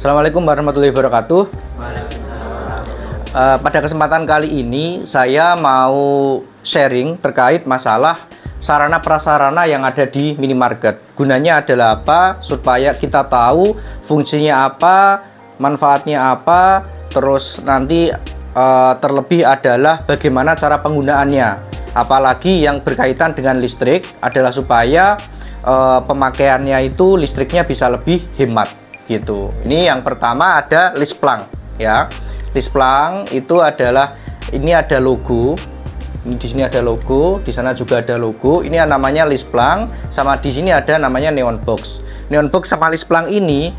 Assalamualaikum warahmatullahi wabarakatuh. Pada kesempatan kali ini saya mau sharing terkait masalah sarana prasarana yang ada di minimarket. Gunanya adalah apa? Supaya kita tahu fungsinya apa, manfaatnya apa, terus nanti terlebih adalah bagaimana cara penggunaannya. Apalagi yang berkaitan dengan listrik adalah supaya pemakaiannya itu listriknya bisa lebih hemat gitu. Ini yang pertama ada list plug ya. List plug itu adalah, ini ada logo. Ini di sini ada logo, di sana juga ada logo. Ini yang namanya list plug, sama di sini ada namanya neon box. Neon box sama list plug ini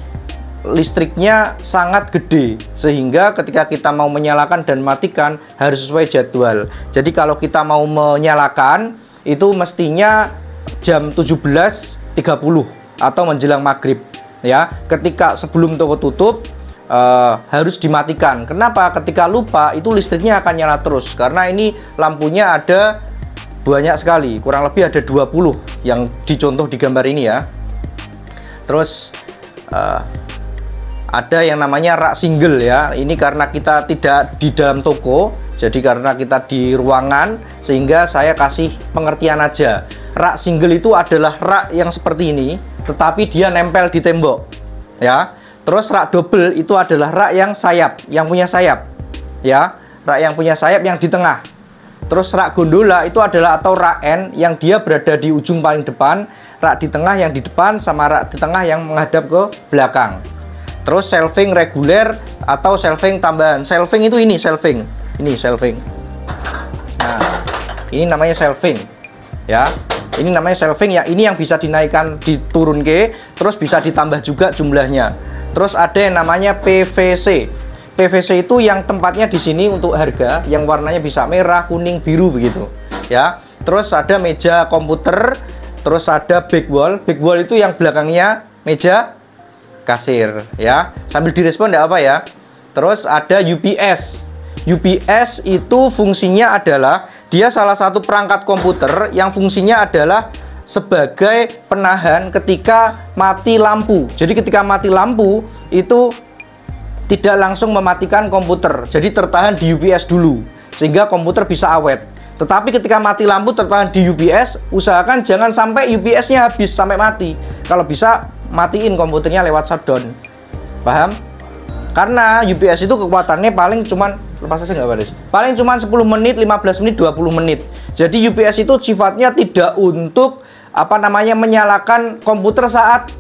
listriknya sangat gede, sehingga ketika kita mau menyalakan dan matikan harus sesuai jadwal. Jadi kalau kita mau menyalakan itu mestinya jam 17.30 atau menjelang maghrib ya. Ketika sebelum toko tutup harus dimatikan. Kenapa? Ketika lupa itu listriknya akan nyala terus, karena ini lampunya ada banyak sekali, kurang lebih ada 20 yang dicontoh di gambar ini ya. Terus ada yang namanya rak single ya. Ini karena kita tidak di dalam toko, jadi karena kita di ruangan, sehingga saya kasih pengertian aja. Rak single itu adalah rak yang seperti ini, tetapi dia nempel di tembok ya. Terus rak double itu adalah rak yang sayap, yang punya sayap ya. Rak yang punya sayap yang di tengah. Terus rak gondola itu adalah, atau rak N, yang dia berada di ujung paling depan. Rak di tengah yang di depan, sama rak di tengah yang menghadap ke belakang. Terus shelving reguler atau shelving tambahan. Shelving itu ini shelving. Ini shelving. Nah, ini namanya shelving ya. Ini namanya shelving ya. Ini yang bisa dinaikkan, diturun ke, terus bisa ditambah juga jumlahnya. Terus ada yang namanya PVC. PVC itu yang tempatnya di sini untuk harga, yang warnanya bisa merah, kuning, biru begitu ya. Terus ada meja komputer, terus ada back wall. Back wall itu yang belakangnya meja kasir ya. Sambil direspon enggak apa ya. Terus ada UPS. UPS itu fungsinya adalah dia salah satu perangkat komputer yang fungsinya adalah sebagai penahan ketika mati lampu. Jadi ketika mati lampu itu tidak langsung mematikan komputer, jadi tertahan di UPS dulu sehingga komputer bisa awet. Tetapi ketika mati lampu tertahan di UPS, usahakan jangan sampai UPS-nya habis sampai mati. Kalau bisa matiin komputernya lewat shutdown. Paham? Karena UPS itu kekuatannya paling cuman, lepas aja nggak apa sih? Paling cuman 10 menit, 15 menit, 20 menit. Jadi UPS itu sifatnya tidak untuk menyalakan komputer saat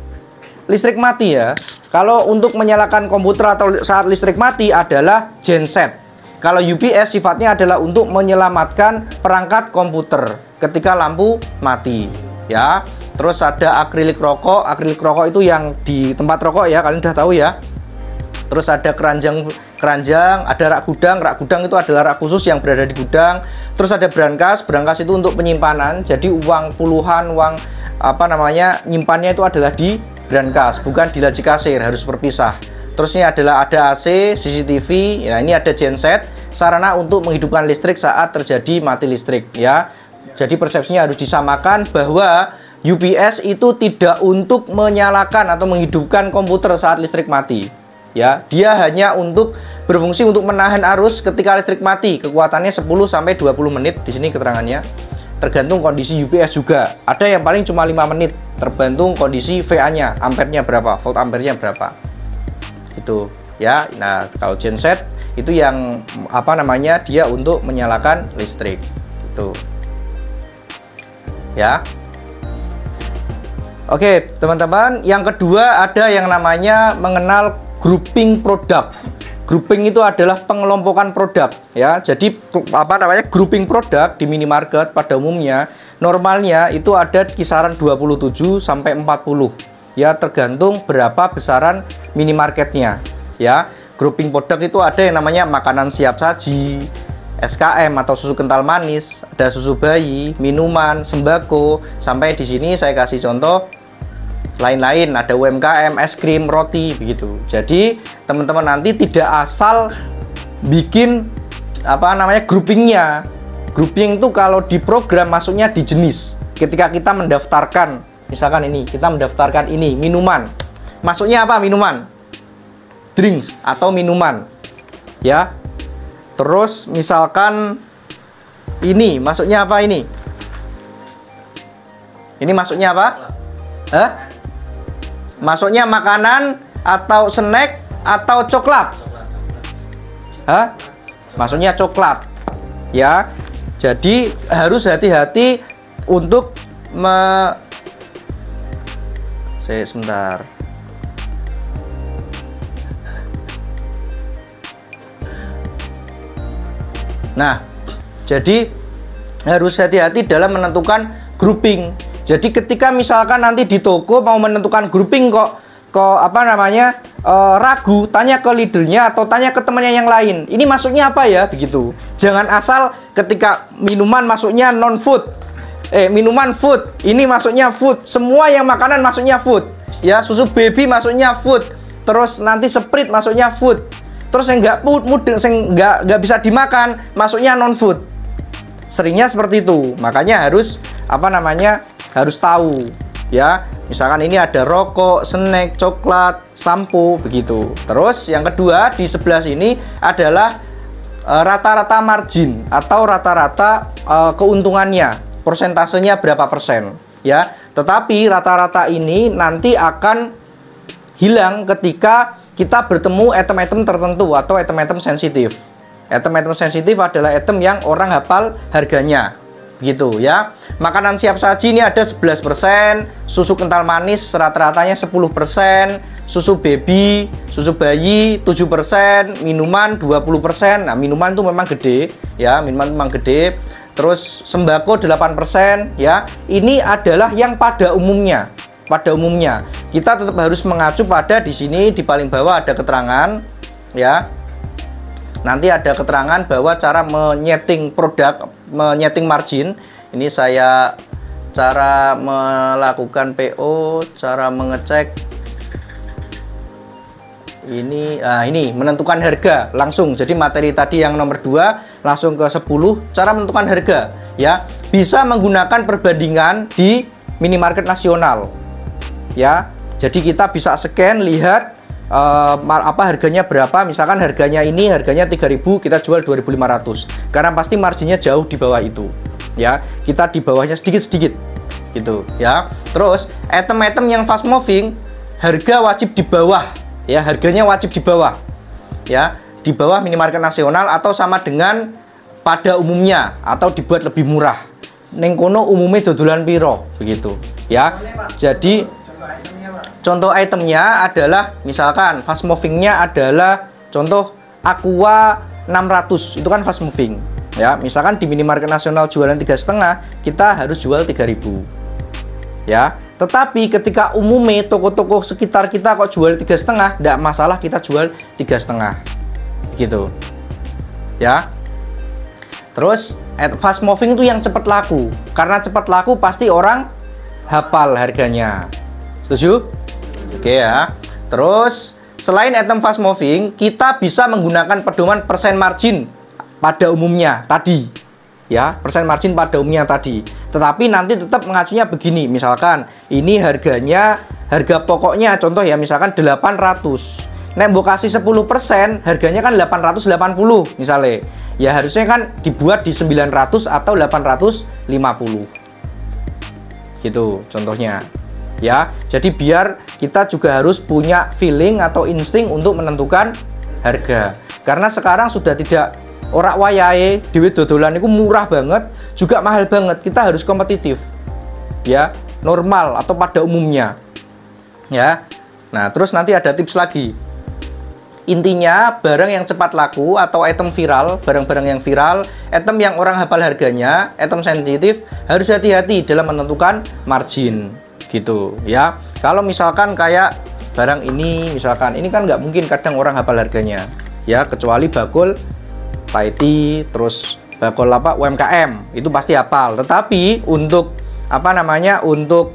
listrik mati ya. Kalau untuk menyalakan komputer atau saat listrik mati adalah genset. Kalau UPS sifatnya adalah untuk menyelamatkan perangkat komputer ketika lampu mati ya. Terus ada akrilik rokok. Akrilik rokok itu yang di tempat rokok ya, kalian udah tahu ya. Terus ada keranjang, ada rak gudang. Rak gudang itu adalah rak khusus yang berada di gudang. Terus ada brankas. Brankas itu untuk penyimpanan. Jadi uang puluhan, uang nyimpannya itu adalah di brankas, bukan di laci kasir, harus berpisah. Terus ini adalah ada AC, CCTV. Ya, ini ada genset, sarana untuk menghidupkan listrik saat terjadi mati listrik ya. Jadi persepsinya harus disamakan bahwa UPS itu tidak untuk menyalakan atau menghidupkan komputer saat listrik mati. Ya, dia hanya untuk berfungsi untuk menahan arus ketika listrik mati. Kekuatannya 10 sampai 20 menit di sini keterangannya. Tergantung kondisi UPS juga. Ada yang paling cuma 5 menit, tergantung kondisi VA-nya, ampernya berapa, volt ampernya berapa. Itu ya. Nah, kalau genset itu yang dia untuk menyalakan listrik. Itu. Ya. Oke, teman-teman, yang kedua ada yang namanya mengenal grouping produk. Grouping itu adalah pengelompokan produk ya. Jadi grouping produk di minimarket pada umumnya normalnya itu ada kisaran 27 sampai 40 ya, tergantung berapa besaran minimarketnya ya. Grouping produk itu ada yang namanya makanan siap saji, SKM atau susu kental manis, ada susu bayi, minuman, sembako, sampai di sini saya kasih contoh lain-lain, ada UMKM, es krim, roti begitu. Jadi teman-teman nanti tidak asal bikin groupingnya. Grouping itu kalau di program masuknya di jenis. Ketika kita mendaftarkan, misalkan ini, kita mendaftarkan ini minuman. Masuknya apa minuman? drinks atau minuman ya. Terus misalkan ini masuknya apa ini? Ini masuknya apa? Hah? Masuknya makanan atau snack atau coklat? Hah? Masuknya coklat ya. Jadi harus hati-hati untuk sebentar. Nah, jadi harus hati-hati dalam menentukan grouping. Jadi ketika misalkan nanti di toko mau menentukan grouping kok apa namanya ragu, tanya ke leadernya atau tanya ke temannya yang lain. Ini masuknya apa ya begitu. Jangan asal ketika minuman masuknya non food. Minuman food, ini masuknya food. Semua yang makanan masuknya food. Ya, susu baby masuknya food. Terus nanti Sprite masuknya food. Terus yang nggak bisa dimakan masuknya non food. Seringnya seperti itu. Makanya harus apa namanya? Harus tahu ya. Misalkan ini ada rokok, snack, coklat, sampo begitu. Terus yang kedua di sebelah sini adalah rata-rata margin atau rata-rata keuntungannya. Persentasenya berapa persen ya. Tetapi rata-rata ini nanti akan hilang ketika kita bertemu item-item tertentu atau item-item sensitif. Item-item sensitif adalah item yang orang hafal harganya gitu ya. Makanan siap saji ini ada 11%, susu kental manis rata-ratanya 10%, susu baby, susu bayi 7%, minuman 20%. Nah, minuman itu memang gede ya, minuman memang gede. Terus sembako 8% ya. Ini adalah yang pada umumnya. Pada umumnya kita tetap harus mengacu pada di sini di paling bawah ada keterangan ya. Nanti ada keterangan bahwa cara menyeting produk, menyeting margin. Ini saya cara melakukan PO, cara mengecek ini menentukan harga langsung. Jadi materi tadi yang nomor 2 langsung ke 10 cara menentukan harga ya. Bisa menggunakan perbandingan di minimarket nasional ya. Jadi kita bisa scan, lihat apa harganya berapa. Misalkan harganya ini harganya 3.000, kita jual 2.500 karena pasti marginnya jauh di bawah itu ya. Kita di bawahnya sedikit-sedikit gitu ya. Terus item-item yang fast moving harga wajib di bawah ya, harganya wajib di bawah ya, di bawah minimarket nasional atau sama dengan pada umumnya atau dibuat lebih murah. Ning kono umumnya dodolan piro begitu ya. Jadi contoh itemnya adalah misalkan fast movingnya adalah contoh Aqua 600, itu kan fast moving ya. Misalkan di minimarket nasional jualan 3,5, kita harus jual 3.000 ya. Tetapi ketika umumnya toko-toko sekitar kita kok jual 3,5, tidak masalah, kita jual 3,5 gitu ya. Terus fast moving itu yang cepat laku, karena cepat laku pasti orang hafal harganya. Setuju? Oke ya. Terus selain item fast moving, kita bisa menggunakan pedoman persen margin pada umumnya tadi ya, persen margin pada umumnya tadi. Tetapi nanti tetap mengacunya begini. Misalkan ini harganya, harga pokoknya contoh ya, misalkan 800. Nek mbok kasih 10%, harganya kan 880 misalnya. Ya harusnya kan dibuat di 900 atau 850. Gitu contohnya. Ya, jadi biar kita juga harus punya feeling atau insting untuk menentukan harga. Karena sekarang sudah tidak ora wayahe dhewe dodolan itu murah banget, juga mahal banget. Kita harus kompetitif. Ya, normal atau pada umumnya. Ya. Nah, terus nanti ada tips lagi. Intinya, barang yang cepat laku atau item viral, barang-barang yang viral, item yang orang hafal harganya, item sensitif, harus hati-hati dalam menentukan margin. Gitu, ya. Kalau misalkan kayak barang ini, misalkan ini kan nggak mungkin kadang orang hafal harganya. Ya, kecuali bakul Paiti, terus bakul apa UMKM itu pasti hafal. Tetapi untuk apa namanya, untuk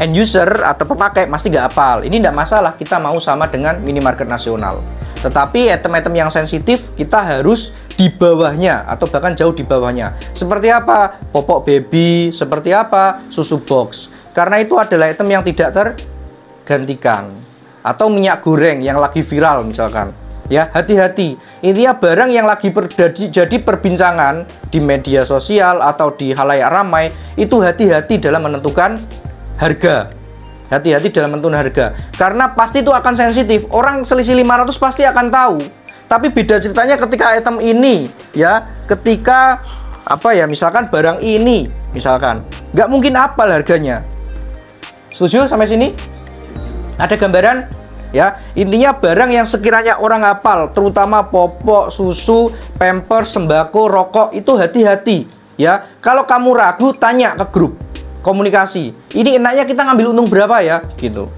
end user atau pemakai pasti nggak hafal. Ini tidak masalah, kita mau sama dengan minimarket nasional. Tetapi item-item yang sensitif kita harus di bawahnya atau bahkan jauh di bawahnya. Seperti apa? Popok baby, seperti apa? Susu box. Karena itu adalah item yang tidak tergantikan. atau minyak goreng yang lagi viral misalkan. Ya, hati-hati. Intinya barang yang lagi jadi perbincangan di media sosial atau di halayak ramai, itu hati-hati dalam menentukan harga. Hati-hati dalam menentukan harga. Karena pasti itu akan sensitif. Orang selisih 500 pasti akan tahu. Tapi beda ceritanya ketika item ini, ya, ketika apa ya, misalkan barang ini, misalkan, nggak mungkin hafal harganya. Setuju sampai sini? Ada gambaran? Ya, intinya barang yang sekiranya orang hafal, terutama popok, susu, pampers, sembako, rokok, itu hati-hati. Ya, kalau kamu ragu, tanya ke grup komunikasi. Ini enaknya kita ngambil untung berapa ya, gitu.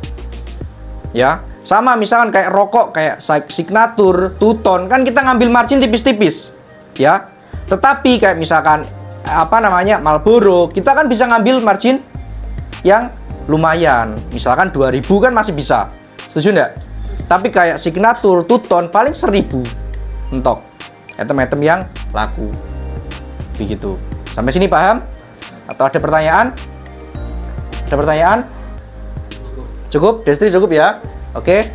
Ya, sama misalkan kayak rokok, kayak Signature, Tuton, kan kita ngambil margin tipis-tipis. Ya, tetapi kayak misalkan apa namanya Marlboro, kita kan bisa ngambil margin yang lumayan. Misalkan 2000 kan masih bisa. Setuju enggak? Tapi kayak Signature, Tuton paling 1000 mentok. Item-item yang laku. Begitu. Sampai sini paham? Atau ada pertanyaan? Ada pertanyaan? Cukup? Destri cukup ya? Oke.